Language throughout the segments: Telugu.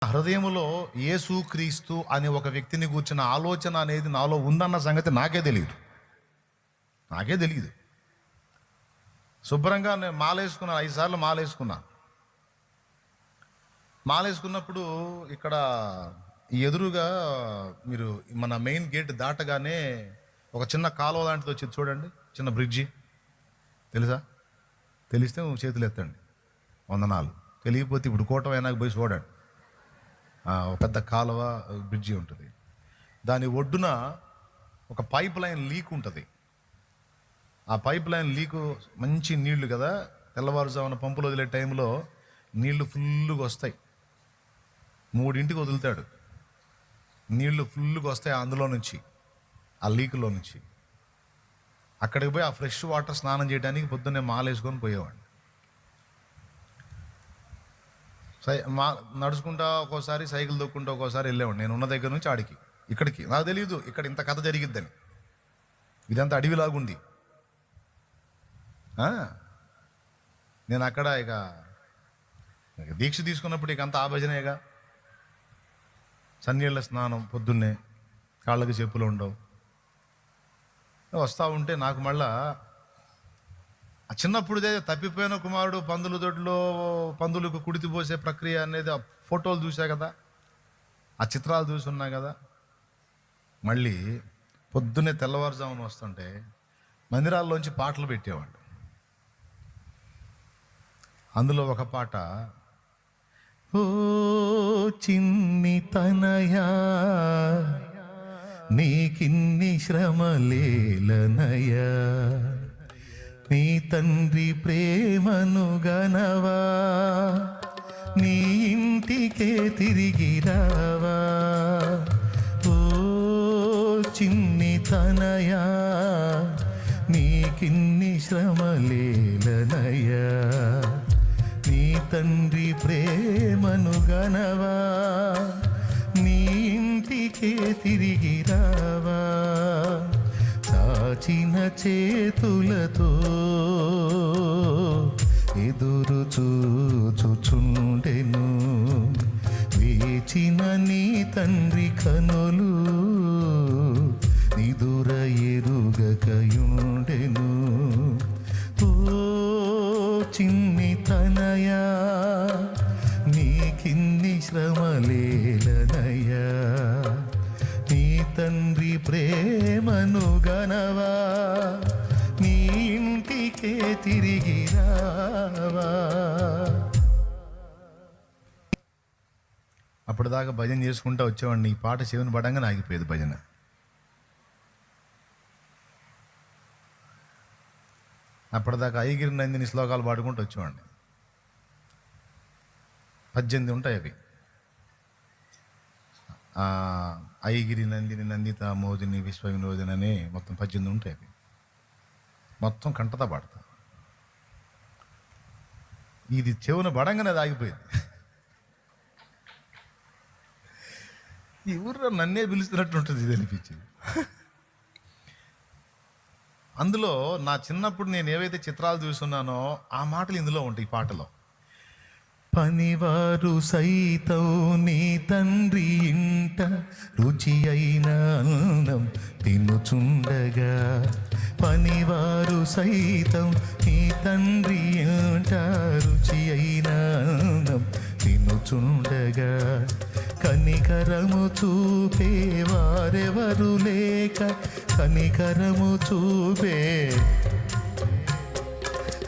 హృదయంలో యేసుక్రీస్తు అనే ఒక వ్యక్తిని కూర్చున్న ఆలోచన అనేది నాలో ఉందన్న సంగతి నాకే తెలియదు. శుభ్రంగా నేను మాలేసుకున్నాను, 5 సార్లు మాలేసుకున్నప్పుడు ఇక్కడ ఎదురుగా మీరు మన మెయిన్ గేట్ దాటగానే ఒక చిన్న కాలువ లాంటిది వచ్చింది చూడండి, చిన్న బ్రిడ్జి. తెలిస్తే చేతులు ఎత్తండి, వందనాలు. తెలియకపోతే ఇప్పుడు కూటమి అయినాక పోయి చూడండి, ఒక పెద్ద కాలువ బ్రిడ్జి ఉంటుంది. దాని ఒడ్డున ఒక పైప్ లైన్ లీక్ ఉంటుంది. ఆ పైప్ లైన్ లీకు మంచి నీళ్లు కదా, తెల్లవారుజామున పంపులు వదిలే టైంలో నీళ్లు ఫుల్గా వస్తాయి. 3ంటికి వదులుతాడు, నీళ్లు ఫుల్గా వస్తాయి అందులో నుంచి, ఆ లీకులో నుంచి. అక్కడికి పోయి ఆ ఫ్రెష్ వాటర్ స్నానం చేయడానికి పొద్దున్నే మాలేసుకొని పోయేవాడిని. నడుచుకుంటా ఒక్కోసారి, సైకిల్ దొక్కుంటా ఒక్కోసారి వెళ్ళేవాడిని. నేను ఉన్న దగ్గర నుంచి ఇక్కడికి నాకు తెలియదు ఇక్కడ ఇంత కథ జరిగిద్దని. ఇదంతా అడవిలాగుంది. నేను అక్కడ ఇక దీక్ష తీసుకున్నప్పుడు ఇక అంతా ఆ భజనేగా. సన్నీళ్ళ స్నానం పొద్దున్నే, కాళ్ళకి చెప్పులు ఉండవు. వస్తూ ఉంటే నాకు మళ్ళా చిన్నప్పుడుదే తప్పిపోయిన కుమారుడు పందుల దొడ్లో పందులకు కుడితి పోసే ప్రక్రియ అనేది ఆ ఫోటోలు చూసా కదా, ఆ చిత్రాలు చూసున్నా కదా. మళ్ళీ పొద్దున్నే తెల్లవారుజామున వస్తుంటే మందిరాల్లోంచి పాటలు పెట్టేవాడు. అందులో ఒక పాట, ఓ చిన్ని తనయా నీకిన్ని శ్రమలేలనయా, నీ తండ్రి ప్రేమను గనవా, నీ ఇంటికే తిరిగి రావా. ఓ చిన్ని తనయా నీకిన్ని శ్రమలేలనయా, నీ తండ్రి ప్రేమను గనవా, నీ ఇంటికే తిరిగి రావా. చాచిన చేతులతో ఎదురు చూచుచుండెను, వేచిన నీ తండ్రి కనులు నిదుర ఎరుగకయుండెను. ఓ చిన్ని తనయా నీకిన్ని శ్రమలేలనయా, నీ తండ్రి ప్రేమను గనవా, నీ ఇంటికే తిరిగి రావా. అప్పటిదాకా భజన చేసుకుంటూ వచ్చేవాడిని. ఈ పాట చెవిని పడంగా ఆగిపోయేది భజన. అప్పటిదాకా ఐగిరి నందిని శ్లోకాలు పాడుకుంటూ వచ్చేవాడిని. 18 ఉంటాయి అవి. ఐగిరి నందిని నందిత మోదిని విశ్వ వినోదిని అని మొత్తం 18 ఉంటాయి అవి. మొత్తం కంటతా పాడతా. ఇది చెవున పడంగానే అది ఆగిపోయింది. ఈ ఊర్లో నన్నే పిలుస్తున్నట్టు ఉంటుంది ఇది అనిపించింది. అందులో నా చిన్నప్పుడు నేను ఏవైతే చిత్రాలు చూస్తున్నానో ఆ మాటలు ఇందులో ఉంటాయి ఈ పాటలో. పనివారు సైతం నీ తండ్రి ఇంట రుచి అయిన అన్నం తినుచుండగా, పనివారు సైతం నీ తండ్రి ఇంట రుచి అయిన అన్నం తినుచుండగా, కనికరము చూపే వారెవరు లేక, కనికరము చూపే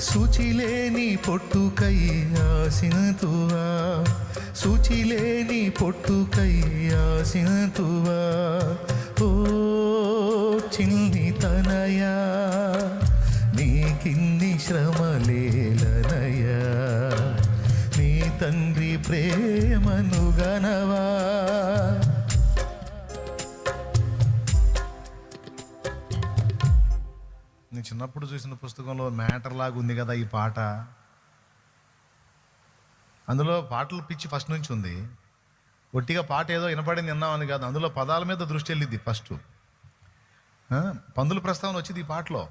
శుచిలేని పొట్టుకై ఆశింతువా, శుచిలేని పొట్టుకై ఆశింతువా. ఓ చిన్ని తనయా నీకిన్ని శ్రమలేలనయా, నీ తండ్రి ప్రేమను గనవా. నేను చిన్నప్పుడు చూసిన పుస్తకంలో మ్యాటర్ లాగా ఉంది కదా ఈ పాట. అందులో పాటలు పిచ్చి ఫస్ట్ నుంచి ఉంది. ఒట్టిగా పాట ఏదో వినపడింది విన్నామని కాదు, అందులో పదాల మీద దృష్టి వెళ్ళిద్ది. ఫస్ట్ పందుల ప్రస్తావన వచ్చింది ఈ పాటలో.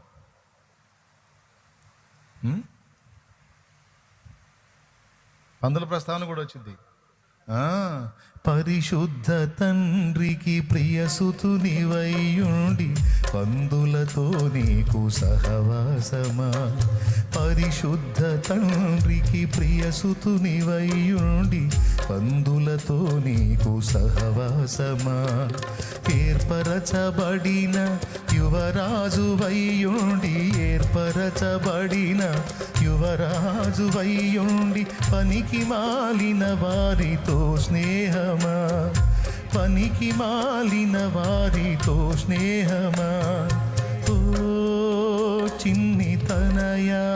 పందుల ప్రస్తావన కూడా వచ్చింది. ఆ, పరిశుద్ధ తండ్రికి ప్రియసుతునివైయుండి పందులతో నీకు సహవాసమా. పరిశుద్ధ తండ్రికి ప్రియసుతునివైయుండి పందులతో నీకు సహవాసమా. ఏర్పరచబడిన యువరాజువైయుండి ఏర్పరచబడిన యువరాజువైయుండి పనికి మాలిన వారితో స్నేహమా. పనికి మాలిన వారితో స్నేహమా. ఓ చిన్ని తనయా.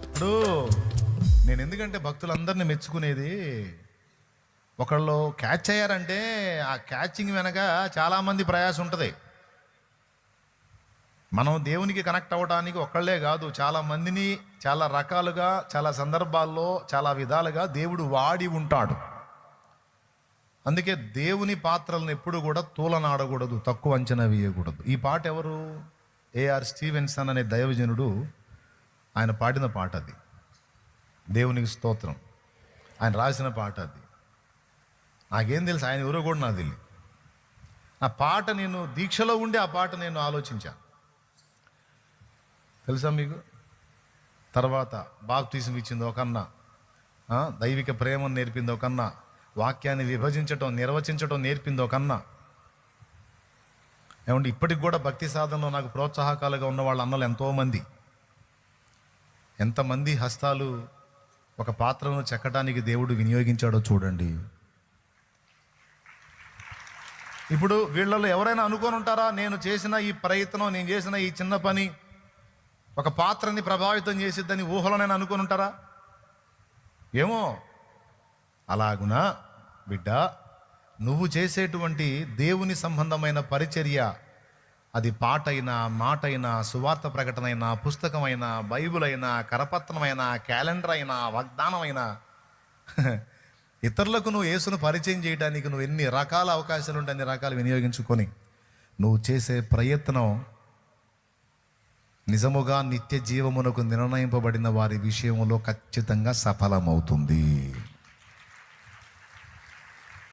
ఇప్పుడు నేను ఎందుకంటే భక్తులందరినీ మెచ్చుకునేది, ఒకళ్ళు క్యాచ్ అయ్యారంటే ఆ క్యాచింగ్ వెనక చాలామంది ప్రయాసం ఉంటుంది. మనం దేవునికి కనెక్ట్ అవ్వడానికి ఒక్కళ్ళే కాదు, చాలా మందిని చాలా రకాలుగా చాలా సందర్భాల్లో చాలా విధాలుగా దేవుడు వాడి ఉంటాడు. అందుకే దేవుని పాత్రలను ఎప్పుడు కూడా తూలనాడకూడదు, తక్కువ అంచనా వేయకూడదు. ఈ పాట ఎవరు? ఏఆర్ స్టీవెన్సన్ అనే దైవజనుడు ఆయన పాడిన పాట అది. దేవునికి స్తోత్రం. ఆయన రాసిన పాట అది. నాకేం తెలుసు ఆయన ఎవరో కూడా నాకు తెలియదు. ఆ పాట నేను దీక్షలో ఉండి ఆ పాట నేను ఆలోచించాను. తెలుసా మీకు? తర్వాత బాప్తిసం ఇచ్చింది ఒకన్నా, దైవిక ప్రేమను నేర్పింది ఒకన్నా, వాక్యాన్ని విభజించటం నిర్వచించటం నేర్పింది ఒకన్నా. ఏమంటే ఇప్పటికి కూడా భక్తి సాధనలో నాకు ప్రోత్సాహకాలుగా ఉన్న వాళ్ళ అన్నలు ఎంతోమంది. ఎంతమంది హస్తాలు ఒక పాత్రను చెక్కడానికి దేవుడు వినియోగించాడో చూడండి. ఇప్పుడు వీళ్ళలో ఎవరైనా అనుకొని ఉంటారా, నేను చేసిన ఈ ప్రయత్నం, నేను చేసిన ఈ చిన్న పని ఒక పాత్రని ప్రభావితం చేసిద్దని ఊహలోనైనా అనుకొని ఉంటారా? ఏమో. అలాగునా బిడ్డ, నువ్వు చేసేటువంటి దేవుని సంబంధమైన పరిచర్య, అది పాట అయినా, మాట అయినా, సువార్త ప్రకటన అయినా, పుస్తకమైనా, బైబుల్ అయినా, కరపత్రమైనా, క్యాలెండర్ అయినా, వాగ్దానం అయినా, ఇతరులకు నువ్వు యేసును పరిచయం చేయడానికి నువ్వు ఎన్ని రకాల అవకాశాలు ఉంటే అన్ని రకాలు వినియోగించుకొని నువ్వు చేసే ప్రయత్నం నిజముగా నిత్య జీవమునకు నిర్ణయింపబడిన వారి విషయంలో ఖచ్చితంగా సఫలమవుతుంది.